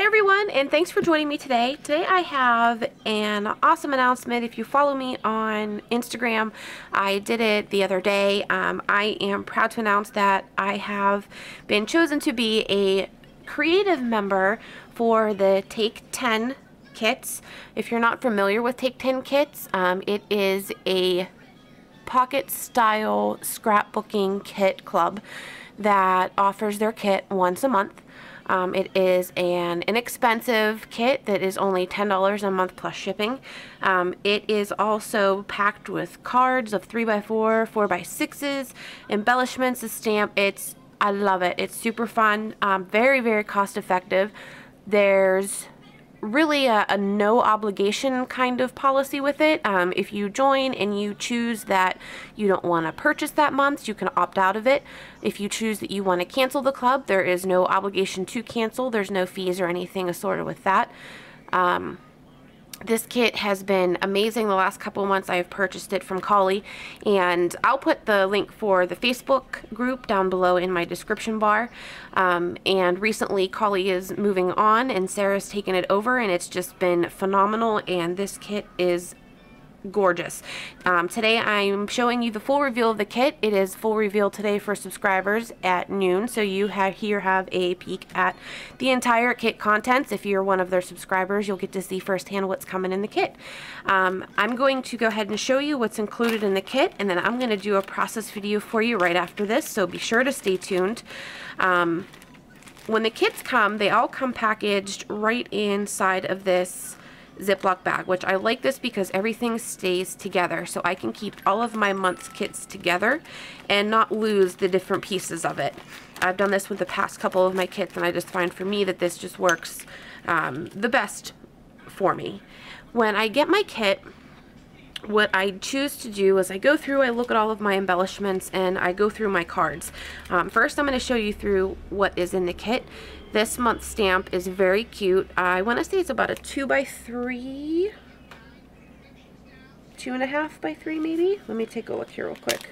everyone, and thanks for joining me today. Today I have an awesome announcement. If you follow me on Instagram, I did it the other day. I am proud to announce that I have been chosen to be a creative member for the Take10 kits. If you're not familiar with Take10 kits, it is a pocket style scrapbooking kit club that offers their kit once a month. It is an inexpensive kit that is only $10 a month plus shipping. It is also packed with cards of 3x4, 4x6s, embellishments, a stamp. I love it. It's super fun, very, very cost effective. There's really a no obligation kind of policy with it. If you join and you choose that you don't want to purchase that month, you can opt out of it. If you choose that you want to cancel the club, there is no obligation to cancel. There's no fees or anything assorted with that. This kit has been amazing the last couple of months. I have purchased it from Collie, and I'll put the link for the Facebook group down below in my description bar. And recently Collie is moving on and Sarah's taken it over, and it's just been phenomenal, and this kit is gorgeous. Today I'm showing you the full reveal of the kit. It is full reveal today for subscribers at noon, so you have a peek at the entire kit contents. If you're one of their subscribers, you'll get to see firsthand what's coming in the kit. I'm going to go ahead and show you what's included in the kit, and then I'm going to do a process video for you right after this, so be sure to stay tuned. When the kits come, they all come packaged right inside of this Ziploc bag, which I like this because everything stays together, so I can keep all of my month's kits together and not lose the different pieces of it. I've done this with the past couple of my kits, and I just find for me that this just works the best for me. When I get my kit, what I choose to do is I go through, I look at all of my embellishments, and I go through my cards. First I'm going to show you through what is in the kit. This month's stamp is very cute. I want to say it's about a 2x3, 2.5 by 3 maybe. Let me take a look here real quick.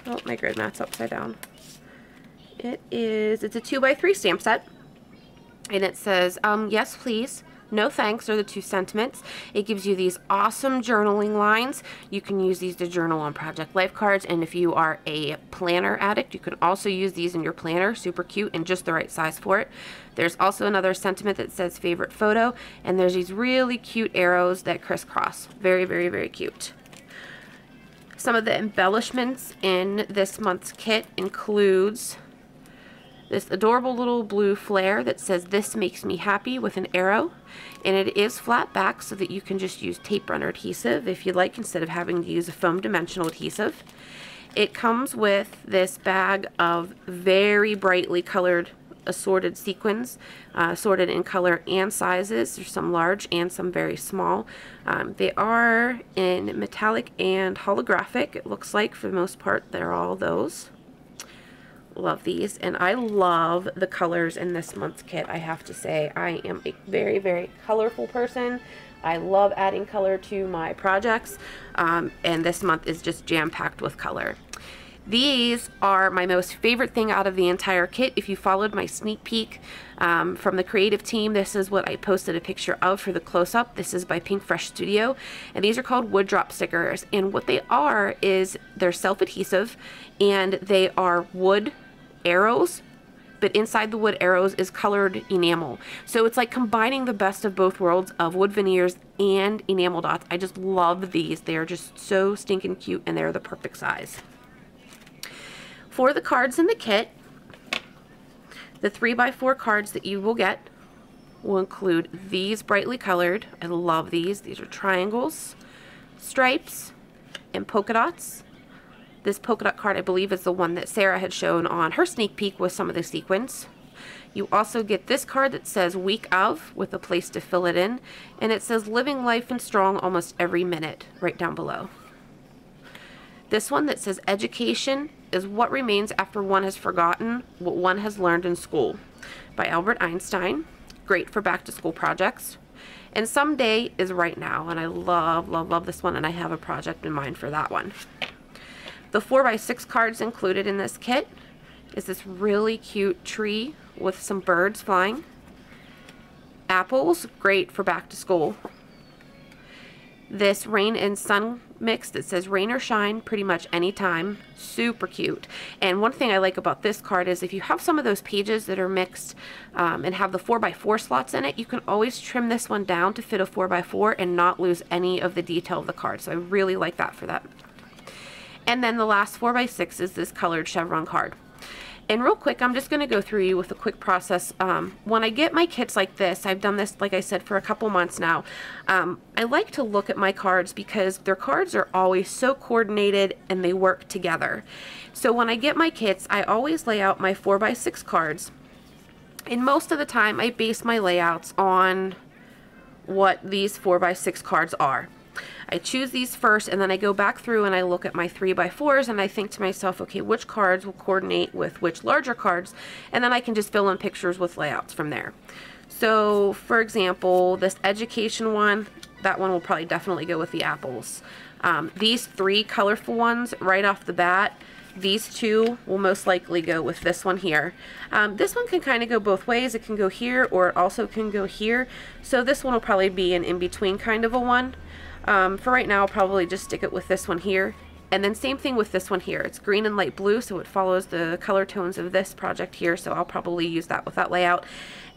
Oh, my grid mat's upside down. It's a 2x3 stamp set, and it says, yes please, no thanks are the two sentiments. It gives you these awesome journaling lines. You can use these to journal on project life cards, and if you are a planner addict, you can also use these in your planner. Super cute and just the right size for it. There's also another sentiment that says favorite photo, and there's these really cute arrows that crisscross. Very, very, very cute. Some of the embellishments in this month's kit includes this adorable little blue flare that says "This makes me happy" with an arrow, and it is flat back so that you can just use tape runner adhesive if you like, instead of having to use a foam dimensional adhesive. It comes with this bag of very brightly colored assorted sequins, sorted in color and sizes. There's some large and some very small. They are in metallic and holographic. It looks like for the most part they're all those. Love these, and I love the colors in this month's kit. I have to say, I am a very, very colorful person. I love adding color to my projects, and this month is just jam-packed with color. These are my most favorite thing out of the entire kit. If you followed my sneak peek from the creative team, this is what I posted a picture of for the close-up. This is by Pink Fresh Studio, and these are called wood drop stickers, and what they are is they're self-adhesive, and they are wood arrows, but inside the wood arrows is colored enamel. So it's like combining the best of both worlds of wood veneers and enamel dots. I just love these. They are just so stinking cute, and they're the perfect size. For the cards in the kit, the 3x4 cards that you will get will include these brightly colored. I love these. These are triangles, stripes, and polka dots. This polka dot card, I believe, is the one that Sarah had shown on her sneak peek with some of the sequins. You also get this card that says "Week of" with a place to fill it in, and it says "Living life and strong almost every minute" right down below. This one that says "Education is what remains after one has forgotten what one has learned in school" by Albert Einstein. Great for back to school projects. And "Someday is right now," and I love, love, love this one, and I have a project in mind for that one. The 4x6 cards included in this kit is this really cute tree with some birds flying. apples, great for back to school. This rain and sun mix that says rain or shine pretty much anytime, super cute. And one thing I like about this card is if you have some of those pages that are mixed and have the 4x4 slots in it, you can always trim this one down to fit a 4x4 and not lose any of the detail of the card. So I really like that for that. And then the last 4x6 is this colored chevron card. And real quick, I'm just going to go through you with a quick process. When I get my kits like this, I've done this, like I said, for a couple months now. I like to look at my cards because their cards are always so coordinated and they work together. So when I get my kits, I always lay out my 4x6 cards. And most of the time, I base my layouts on what these 4x6 cards are. I choose these first, and then I go back through and I look at my 3x4s and I think to myself, okay, which cards will coordinate with which larger cards, and then I can just fill in pictures with layouts from there. So for example, this education one, that one will probably definitely go with the apples. These 3 colorful ones right off the bat, these 2 will most likely go with this one here. This one can kind of go both ways. It can go here or it also can go here. So this one will probably be an in-between kind of a one. For right now, I'll probably just stick it with this one here. And then same thing with this one here. It's green and light blue, so it follows the color tones of this project here, so I'll probably use that with that layout.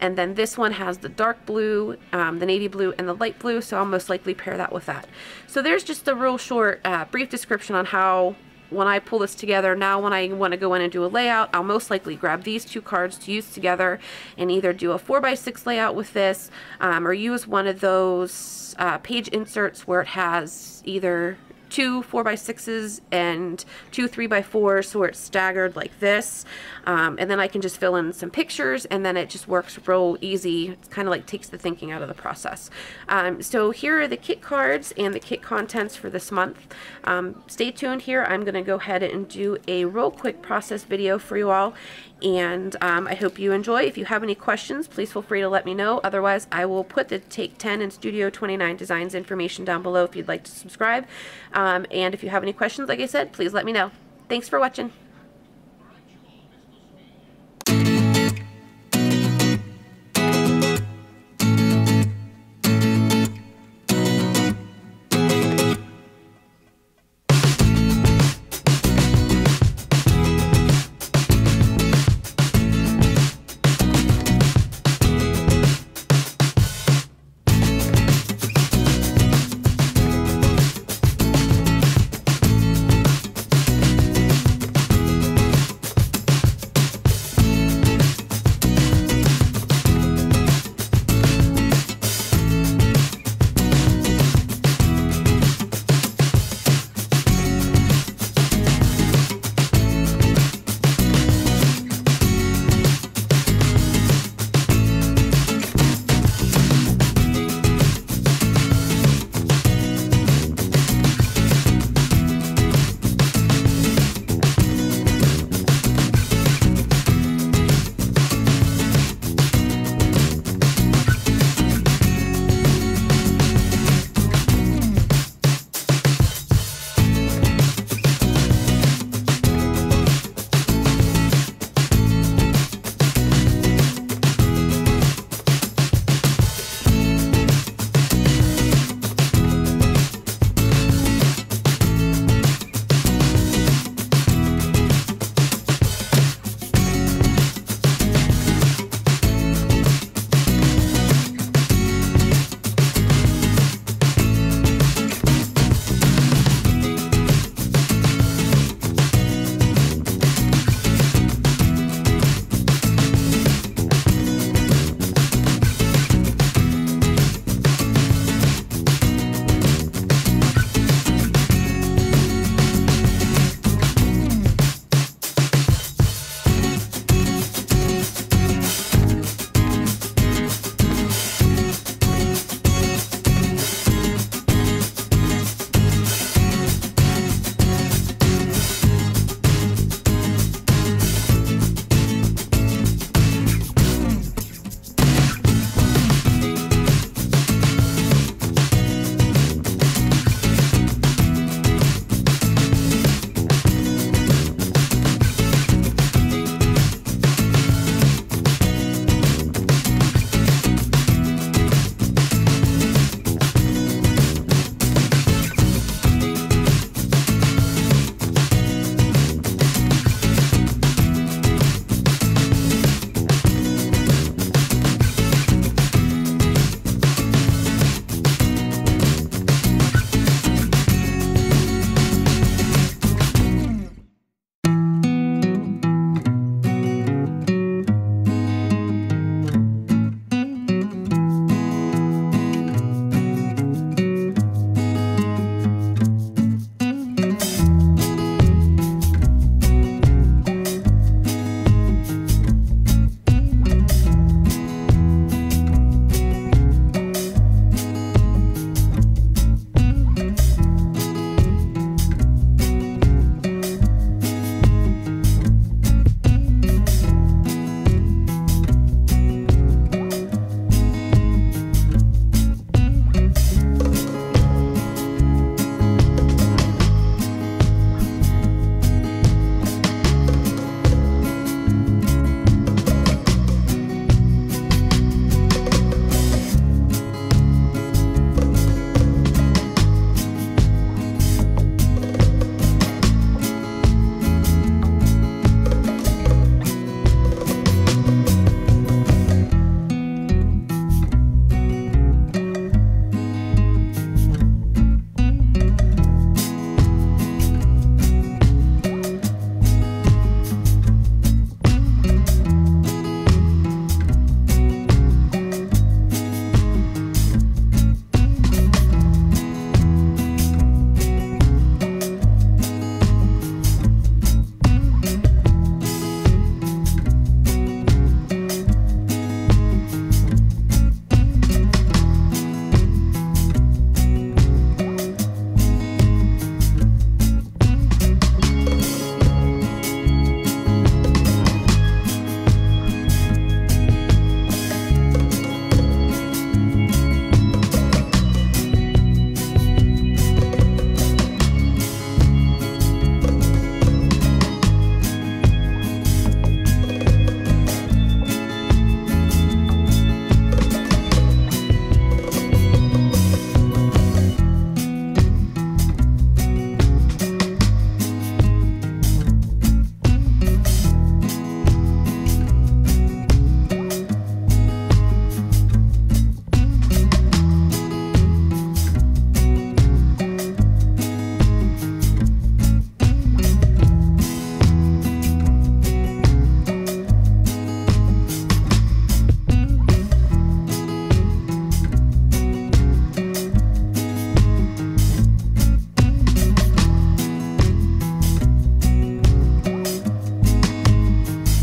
And then this one has the dark blue, the navy blue, and the light blue, so I'll most likely pair that with that. So there's just a real short, brief description on how, when I pull this together, now when I want to go in and do a layout, I'll most likely grab these 2 cards to use together and either do a 4x6 layout with this or use one of those page inserts where it has either 2 4x6s and 2 3x4s, so it's staggered like this, and then I can just fill in some pictures and then it just works real easy. It's kind of like takes the thinking out of the process. So here are the kit cards and the kit contents for this month. Stay tuned here. I'm going to go ahead and do a real quick process video for you all, and I hope you enjoy. If you have any questions, please feel free to let me know. Otherwise, I will put the Take10 and Studio 29 designs information down below if you'd like to subscribe. And if you have any questions, like I said, please let me know. Thanks for watching.